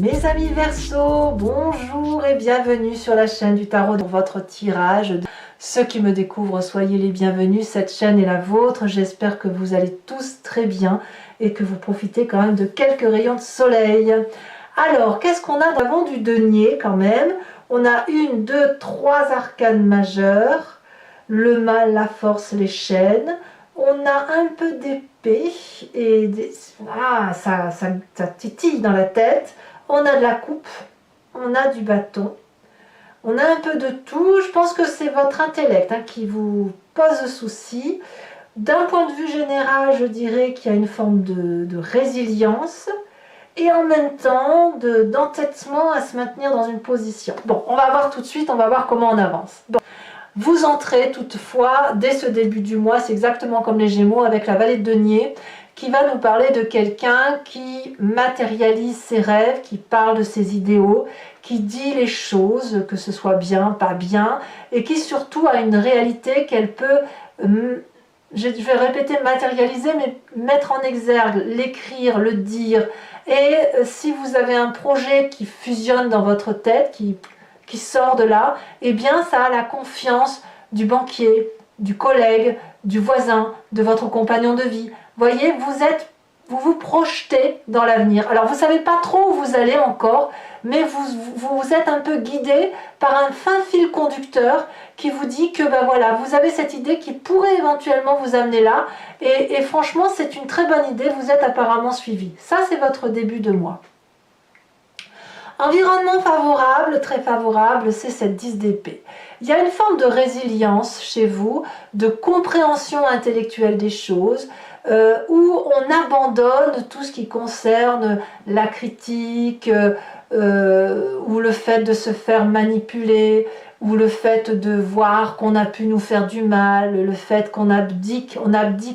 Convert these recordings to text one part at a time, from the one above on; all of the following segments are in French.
Mes amis Verseau, bonjour et bienvenue sur la chaîne du tarot pour votre tirage. Ceux qui me découvrent, soyez les bienvenus, cette chaîne est la vôtre. J'espère que vous allez tous très bien et que vous profitez quand même de quelques rayons de soleil. Alors, qu'est-ce qu'on a devant du denier quand même? On a 1, 2, 3 arcanes majeures, le mal, la force, les chaînes. On a un peu d'épée et ça titille dans la tête. On a de la coupe, on a du bâton, on a un peu de tout. Je pense que c'est votre intellect qui vous pose souci. D'un point de vue général, je dirais qu'il y a une forme de résilience et en même temps d'entêtement à se maintenir dans une position. Bon, on va voir tout de suite, on va voir comment on avance. Bon. Vous entrez toutefois, dès ce début du mois, c'est exactement comme les Gémeaux avec la vallée de denier, qui va nous parler de quelqu'un qui matérialise ses rêves, qui parle de ses idéaux, qui dit les choses, que ce soit bien, pas bien, et qui surtout a une réalité qu'elle peut, je vais répéter matérialiser, mais mettre en exergue, l'écrire, le dire. Et si vous avez un projet qui fusionne dans votre tête, qui sort de là, eh bien ça a la confiance du banquier, du collègue, du voisin, de votre compagnon de vie. Voyez, vous vous projetez dans l'avenir. Alors vous ne savez pas trop où vous allez encore, mais vous êtes un peu guidé par un fin fil conducteur qui vous dit que ben voilà, vous avez cette idée qui pourrait éventuellement vous amener là, et franchement c'est une très bonne idée, vous êtes apparemment suivi. Ça c'est votre début de mois. Environnement favorable, très favorable, c'est cette 10 d'épée. Il y a une forme de résilience chez vous, de compréhension intellectuelle des choses, où on abandonne tout ce qui concerne la critique, ou le fait de se faire manipuler, ou le fait de voir qu'on a pu nous faire du mal, le fait qu'on abdique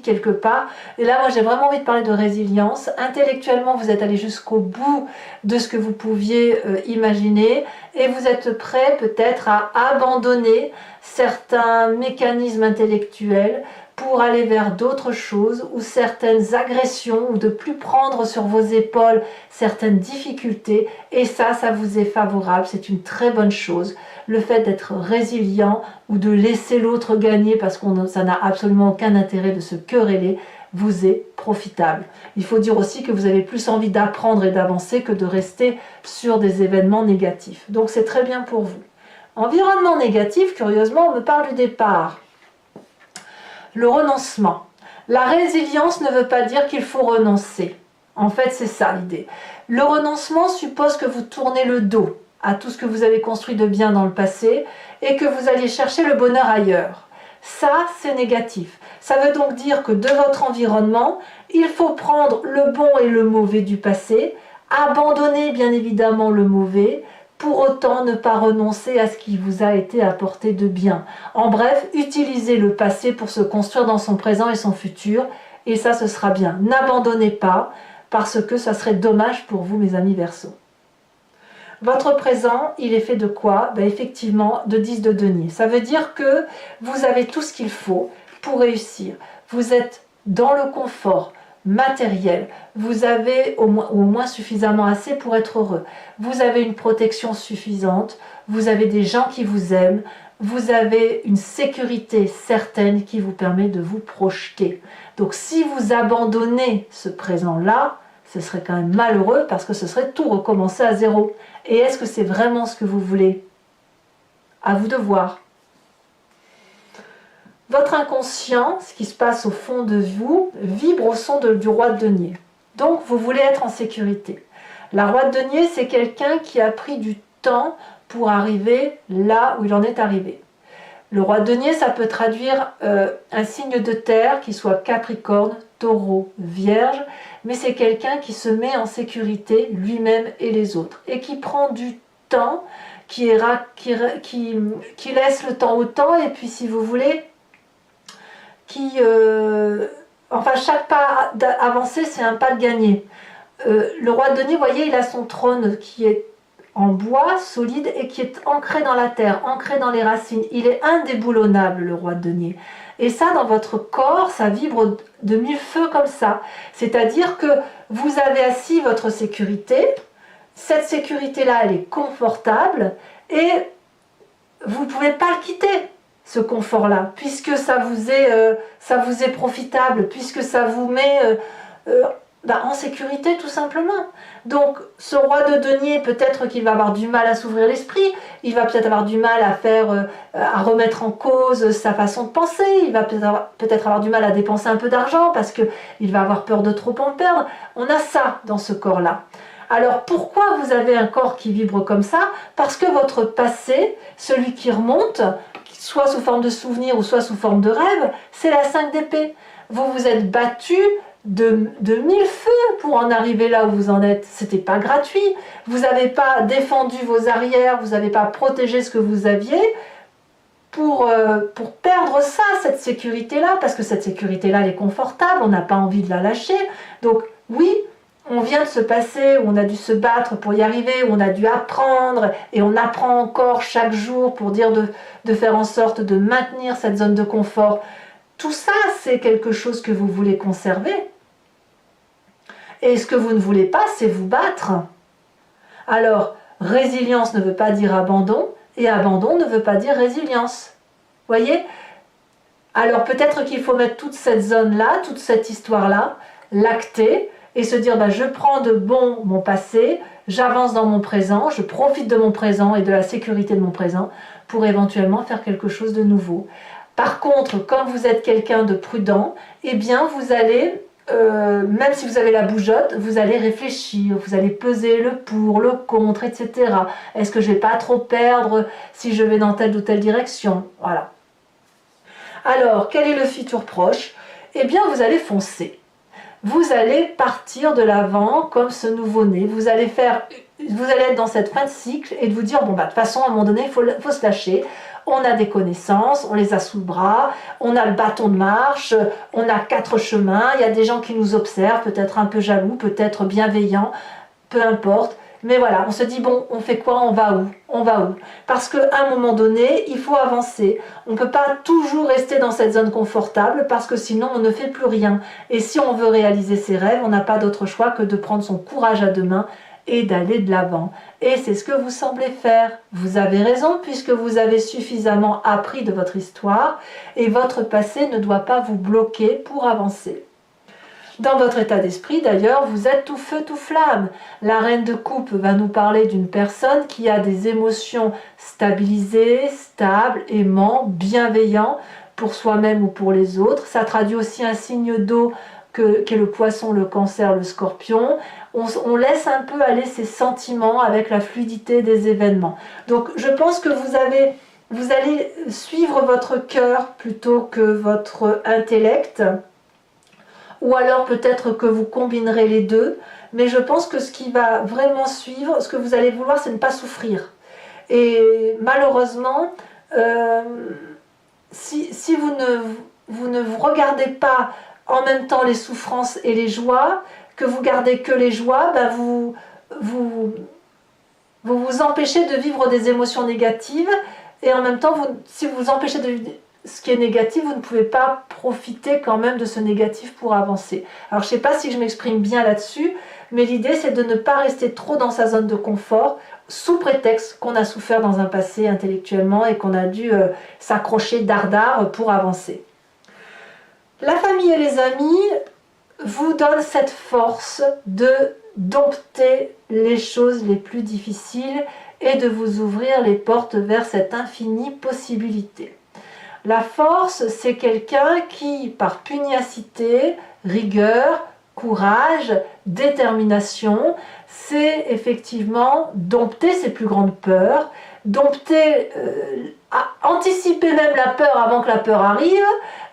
quelque part. Et là, moi, j'ai vraiment envie de parler de résilience. Intellectuellement, vous êtes allé jusqu'au bout de ce que vous pouviez imaginer, et vous êtes prêt peut-être à abandonner certains mécanismes intellectuels pour aller vers d'autres choses, ou certaines agressions, ou de plus prendre sur vos épaules certaines difficultés, et ça vous est favorable, c'est une très bonne chose. Le fait d'être résilient, ou de laisser l'autre gagner, parce que ça n'a absolument aucun intérêt de se quereller, vous est profitable. Il faut dire aussi que vous avez plus envie d'apprendre et d'avancer que de rester sur des événements négatifs. Donc c'est très bien pour vous. Environnement négatif, curieusement, on me parle du départ. Le renoncement. La résilience ne veut pas dire qu'il faut renoncer. En fait, c'est ça l'idée. Le renoncement suppose que vous tournez le dos à tout ce que vous avez construit de bien dans le passé et que vous alliez chercher le bonheur ailleurs. Ça, c'est négatif. Ça veut donc dire que de votre environnement, il faut prendre le bon et le mauvais du passé, abandonner bien évidemment le mauvais, pour autant ne pas renoncer à ce qui vous a été apporté de bien. En bref, utilisez le passé pour se construire dans son présent et son futur, et ça, ce sera bien. N'abandonnez pas, parce que ça serait dommage pour vous, mes amis Verseau. Votre présent, il est fait de quoi? Ben effectivement, de 10 de denier. Ça veut dire que vous avez tout ce qu'il faut pour réussir. Vous êtes dans le confort matériel, vous avez au moins suffisamment assez pour être heureux, vous avez une protection suffisante, vous avez des gens qui vous aiment, vous avez une sécurité certaine qui vous permet de vous projeter. Donc si vous abandonnez ce présent-là, ce serait quand même malheureux, parce que ce serait tout recommencer à zéro. Et est-ce que c'est vraiment ce que vous voulez? À vous de voir. Votre inconscient, ce qui se passe au fond de vous, vibre au son du roi de denier. Donc vous voulez être en sécurité. La roi de denier, c'est quelqu'un qui a pris du temps pour arriver là où il en est arrivé. Le roi de denier, ça peut traduire un signe de terre, qui soit Capricorne, Taureau, Vierge, mais c'est quelqu'un qui se met en sécurité lui-même et les autres, et qui prend du temps, qui laisse le temps au temps, et puis si vous voulez, enfin chaque pas avancé, c'est un pas de gagné. Le roi de denier, vous voyez, il a son trône qui est en bois solide et qui est ancré dans la terre, ancré dans les racines. Il est indéboulonnable, le roi de denier. Et ça, dans votre corps, ça vibre de mille feux comme ça. C'est-à-dire que vous avez assis votre sécurité, cette sécurité-là, elle est confortable et vous ne pouvez pas le quitter, ce confort-là, puisque ça vous est profitable, puisque ça vous met en sécurité tout simplement. Donc ce roi de denier, peut-être qu'il va avoir du mal à s'ouvrir l'esprit, il va peut-être avoir du mal à remettre en cause sa façon de penser, il va peut-être avoir du mal à dépenser un peu d'argent parce qu'il va avoir peur de trop en perdre. On a ça dans ce corps-là. Alors pourquoi vous avez un corps qui vibre comme ça? Parce que votre passé, celui qui remonte, soit sous forme de souvenir ou soit sous forme de rêve, c'est la 5 d'épée. Vous vous êtes battu de mille feux pour en arriver là où vous en êtes. C'était pas gratuit. Vous n'avez pas défendu vos arrières, vous n'avez pas protégé ce que vous aviez pour perdre ça, cette sécurité-là, parce que cette sécurité-là, elle est confortable, on n'a pas envie de la lâcher. Donc oui, on vient de se passer, où on a dû se battre pour y arriver, où on a dû apprendre, et on apprend encore chaque jour pour dire de faire en sorte de maintenir cette zone de confort. Tout ça, c'est quelque chose que vous voulez conserver. Et ce que vous ne voulez pas, c'est vous battre. Alors, résilience ne veut pas dire abandon, et abandon ne veut pas dire résilience. Voyez? Alors peut-être qu'il faut mettre toute cette zone-là, toute cette histoire-là, l'acter, et se dire, je prends de bon mon passé, j'avance dans mon présent, je profite de mon présent et de la sécurité de mon présent pour éventuellement faire quelque chose de nouveau. Par contre, comme vous êtes quelqu'un de prudent, eh bien vous allez, même si vous avez la bougeotte, vous allez réfléchir, vous allez peser le pour, le contre, etc. Est-ce que je ne vais pas trop perdre si je vais dans telle ou telle direction? Voilà. Alors, quel est le futur proche? Eh bien, vous allez foncer. Vous allez partir de l'avant comme ce nouveau-né. Vous allez être dans cette fin de cycle et de vous dire, de toute façon, à un moment donné, il faut se lâcher. On a des connaissances, on les a sous le bras, on a le bâton de marche, on a 4 chemins, il y a des gens qui nous observent, peut-être un peu jaloux, peut-être bienveillants, peu importe. Mais voilà, on se dit, bon, on fait quoi? On va où? On va où? Parce qu'à un moment donné, il faut avancer. On ne peut pas toujours rester dans cette zone confortable parce que sinon, on ne fait plus rien. Et si on veut réaliser ses rêves, on n'a pas d'autre choix que de prendre son courage à deux mains et d'aller de l'avant. Et c'est ce que vous semblez faire. Vous avez raison puisque vous avez suffisamment appris de votre histoire et votre passé ne doit pas vous bloquer pour avancer. Dans votre état d'esprit, d'ailleurs, vous êtes tout feu, tout flamme. La reine de coupe va nous parler d'une personne qui a des émotions stabilisées, stables, aimants, bienveillants pour soi-même ou pour les autres. Ça traduit aussi un signe d'eau qu'est le poisson, le cancer, le scorpion. On laisse un peu aller ses sentiments avec la fluidité des événements. Donc je pense que vous allez suivre votre cœur plutôt que votre intellect. Ou alors peut-être que vous combinerez les deux, mais je pense que ce qui va vraiment suivre, ce que vous allez vouloir, c'est ne pas souffrir. Et malheureusement, si vous ne vous regardez pas en même temps les souffrances et les joies, que vous gardez que les joies, vous vous empêchez de vivre des émotions négatives, et en même temps, si vous vous empêchez de vivre ce qui est négatif, vous ne pouvez pas profiter quand même de ce négatif pour avancer. Alors je ne sais pas si je m'exprime bien là-dessus, mais l'idée c'est de ne pas rester trop dans sa zone de confort, sous prétexte qu'on a souffert dans un passé intellectuellement et qu'on a dû s'accrocher dardard pour avancer. La famille et les amis vous donnent cette force de dompter les choses les plus difficiles et de vous ouvrir les portes vers cette infinie possibilité. La force, c'est quelqu'un qui, par pugnacité, rigueur, courage, détermination, sait effectivement dompter ses plus grandes peurs, dompter, anticiper même la peur avant que la peur arrive,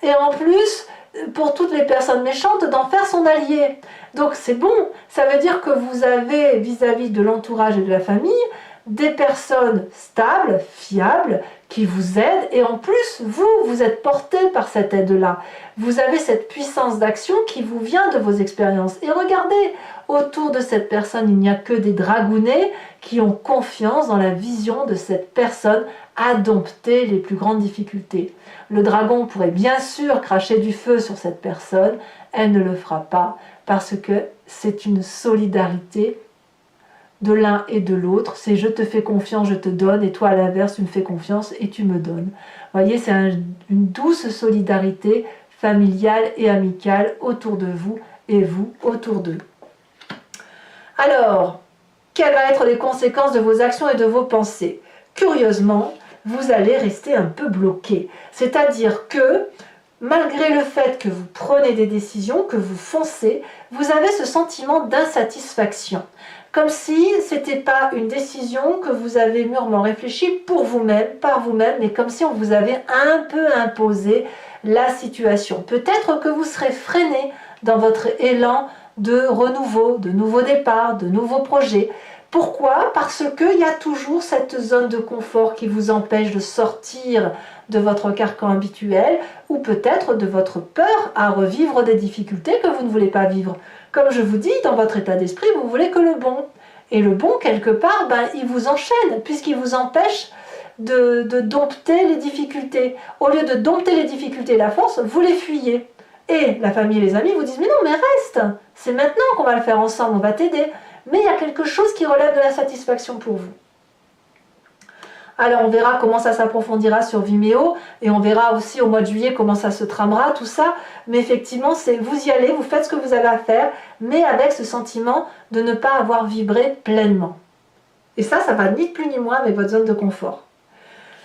et en plus, pour toutes les personnes méchantes, d'en faire son allié. Donc c'est bon, ça veut dire que vous avez vis-à-vis de l'entourage et de la famille, des personnes stables, fiables, qui vous aident, et en plus, vous êtes porté par cette aide-là. Vous avez cette puissance d'action qui vous vient de vos expériences. Et regardez, autour de cette personne, il n'y a que des dragounets qui ont confiance dans la vision de cette personne à dompter les plus grandes difficultés. Le dragon pourrait bien sûr cracher du feu sur cette personne, elle ne le fera pas, parce que c'est une solidarité de l'un et de l'autre. C'est je te fais confiance, je te donne, et toi à l'inverse, tu me fais confiance et tu me donnes. Vous voyez, c'est une douce solidarité familiale et amicale autour de vous et vous autour d'eux. Alors, quelles vont être les conséquences de vos actions et de vos pensées? Curieusement, vous allez rester un peu bloqué. C'est-à-dire que, malgré le fait que vous prenez des décisions, que vous foncez, vous avez ce sentiment d'insatisfaction. Comme si ce n'était pas une décision que vous avez mûrement réfléchie pour vous-même, par vous-même, mais comme si on vous avait un peu imposé la situation. Peut-être que vous serez freiné dans votre élan de renouveau, de nouveaux départs, de nouveaux projets. Pourquoi? Parce qu'il y a toujours cette zone de confort qui vous empêche de sortir de votre carcan habituel ou peut-être de votre peur à revivre des difficultés que vous ne voulez pas vivre. Comme je vous dis, dans votre état d'esprit, vous voulez que le bon. Et le bon, quelque part, il vous enchaîne puisqu'il vous empêche de dompter les difficultés. Au lieu de dompter les difficultés et la force, vous les fuyez. Et la famille et les amis vous disent « Mais non, mais reste, c'est maintenant qu'on va le faire ensemble, on va t'aider. » Mais il y a quelque chose qui relève de la satisfaction pour vous. Alors on verra comment ça s'approfondira sur Vimeo et on verra aussi au mois de juillet comment ça se tramera, tout ça. Mais effectivement, c'est vous y allez, vous faites ce que vous avez à faire, mais avec ce sentiment de ne pas avoir vibré pleinement. Et ça va ni plus ni moins avec votre zone de confort.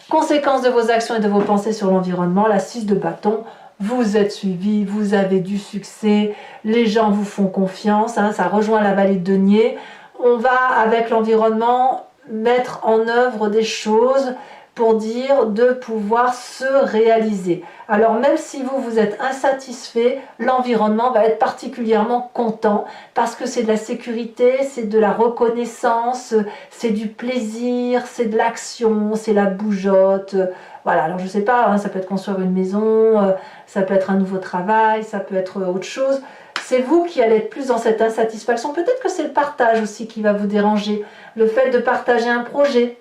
Conséquence de vos actions et de vos pensées sur l'environnement, la 6 de bâton. Vous êtes suivi, vous avez du succès, les gens vous font confiance, ça rejoint la vallée de denier. On va avec l'environnement mettre en œuvre des choses pour dire de pouvoir se réaliser. Alors même si vous êtes insatisfait, l'environnement va être particulièrement content parce que c'est de la sécurité, c'est de la reconnaissance, c'est du plaisir, c'est de l'action, c'est la bougeotte. Voilà, alors je sais pas, ça peut être construire une maison, ça peut être un nouveau travail, ça peut être autre chose. C'est vous qui allez être plus dans cette insatisfaction. Peut-être que c'est le partage aussi qui va vous déranger. Le fait de partager un projet.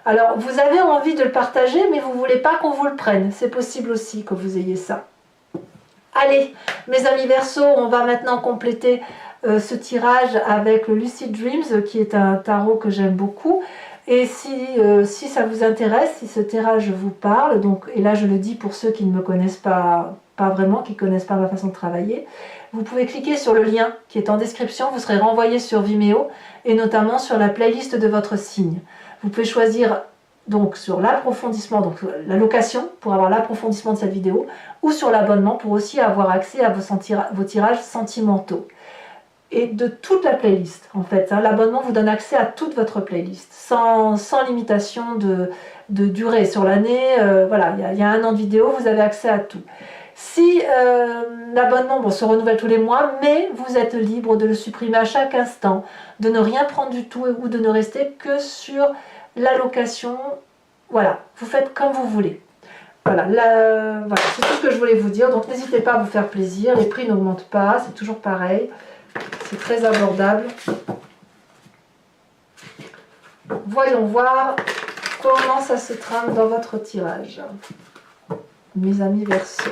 Alors, vous avez envie de le partager, mais vous ne voulez pas qu'on vous le prenne. C'est possible aussi que vous ayez ça. Allez, mes amis Verseau, on va maintenant compléter ce tirage avec le Lucid Dreams, qui est un tarot que j'aime beaucoup. Et si ça vous intéresse, si ce tirage vous parle, donc, et là je le dis pour ceux qui ne me connaissent pas vraiment, qui ne connaissent pas ma façon de travailler, vous pouvez cliquer sur le lien qui est en description, vous serez renvoyé sur Vimeo et notamment sur la playlist de votre signe. Vous pouvez choisir donc sur l'approfondissement, donc la location pour avoir l'approfondissement de cette vidéo, ou sur l'abonnement pour aussi avoir accès à vos tirages sentimentaux. Et de toute la playlist en fait, l'abonnement vous donne accès à toute votre playlist, sans limitation de durée sur l'année, voilà, il y a 1 an de vidéo, vous avez accès à tout. Si l'abonnement se renouvelle tous les mois, mais vous êtes libre de le supprimer à chaque instant, de ne rien prendre du tout ou de ne rester que sur la location. Voilà, vous faites comme vous voulez. Voilà, voilà, c'est tout ce que je voulais vous dire. Donc n'hésitez pas à vous faire plaisir, les prix n'augmentent pas, c'est toujours pareil, c'est très abordable. Voyons voir comment ça se trame dans votre tirage, mes amis Verseau.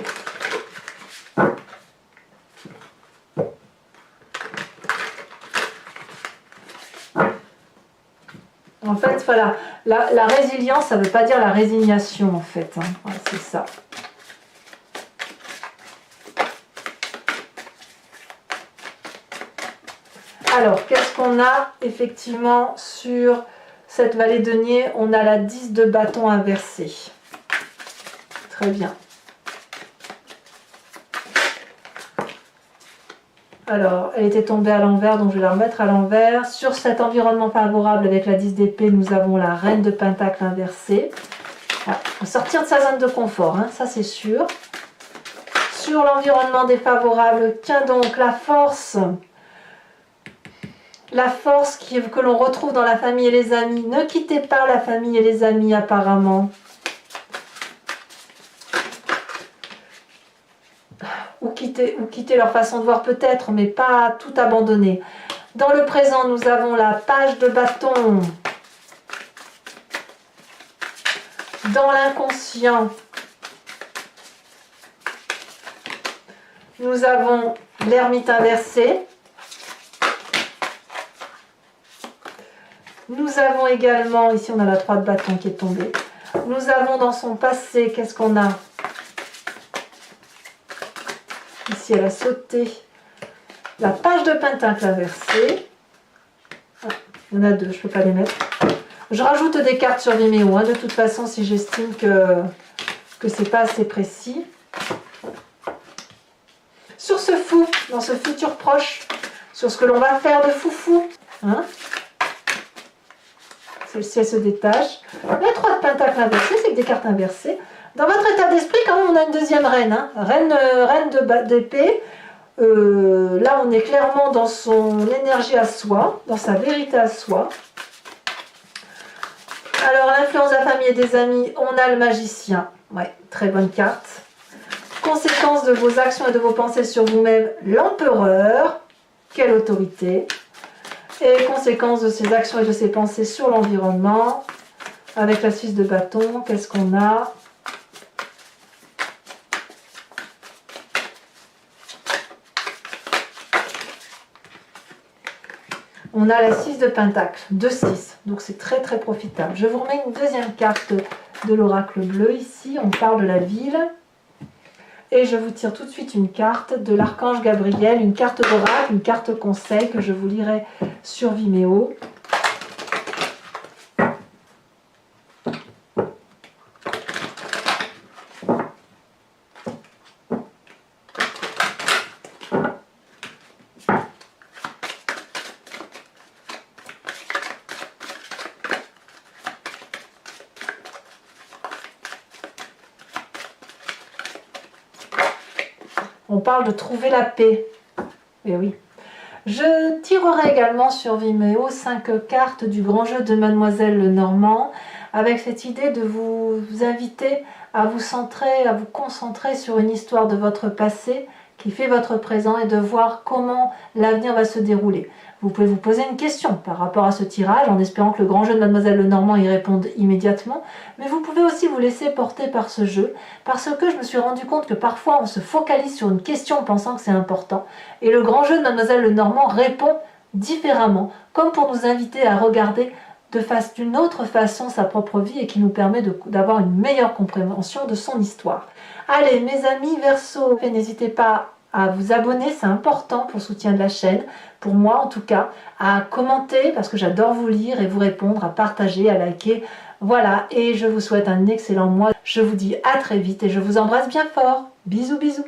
En fait, voilà, la résilience, ça ne veut pas dire la résignation, en fait. Voilà, c'est ça. Alors, qu'est-ce qu'on a effectivement sur cette vallée de denier? On a la 10 de bâton inversée. Très bien. Alors, elle était tombée à l'envers, donc je vais la remettre à l'envers. Sur cet environnement favorable avec la 10 d'épée, nous avons la reine de pentacle inversée. Voilà. Faut sortir de sa zone de confort, ça c'est sûr. Sur l'environnement défavorable, tiens donc la force. La force que l'on retrouve dans la famille et les amis. Ne quittez pas la famille et les amis apparemment. Ou quitter leur façon de voir peut-être, mais pas tout abandonner. Dans le présent, nous avons la page de bâton. Dans l'inconscient, nous avons l'ermite inversé. Nous avons également, ici on a la 3 de bâton qui est tombée. Nous avons dans son passé, qu'est-ce qu'on a? Ici elle a sauté. La page de pentacle inversée. Ah, il y en a 2, je ne peux pas les mettre. Je rajoute des cartes sur Vimeo, hein, de toute façon, si j'estime que ce n'est pas assez précis. Sur ce fou, dans ce futur proche, sur ce que l'on va faire de foufou, hein, celle-ci elle se détache. La 3 de pentacle inversée, c'est que des cartes inversées. Dans votre état d'esprit, quand même, on a une deuxième reine, hein, reine d'épée. Là, on est clairement dans son énergie à soi, dans sa vérité à soi. Alors, l'influence de la famille et des amis, on a le magicien. Ouais, très bonne carte. Conséquences de vos actions et de vos pensées sur vous-même, l'empereur. Quelle autorité. Et conséquences de ses actions et de ses pensées sur l'environnement. Avec la 6 de bâton, qu'est-ce qu'on a? On a la 6 de pentacle, 2-6, donc c'est très très profitable. Je vous remets une deuxième carte de l'oracle bleu ici, on parle de la ville. Et je vous tire tout de suite une carte de l'archange Gabriel, une carte d'oracle, une carte conseil que je vous lirai sur Vimeo. On parle de trouver la paix. Et oui. Je tirerai également sur Vimeo 5 cartes du grand jeu de Mademoiselle Lenormand, avec cette idée de vous inviter à vous centrer, à vous concentrer sur une histoire de votre passé qui fait votre présent et de voir comment l'avenir va se dérouler. Vous pouvez vous poser une question par rapport à ce tirage en espérant que le grand jeu de Mademoiselle Lenormand y réponde immédiatement, mais vous pouvez aussi vous laisser porter par ce jeu parce que je me suis rendu compte que parfois on se focalise sur une question pensant que c'est important et le grand jeu de Mademoiselle Lenormand répond différemment, comme pour nous inviter à regarder d'une autre façon sa propre vie et qui nous permet d'avoir une meilleure compréhension de son histoire. Allez mes amis Verseau, n'hésitez pas à vous abonner, c'est important pour le soutien de la chaîne, pour moi en tout cas, à commenter parce que j'adore vous lire et vous répondre, à partager, à liker, voilà, et je vous souhaite un excellent mois. Je vous dis à très vite et je vous embrasse bien fort. Bisous bisous.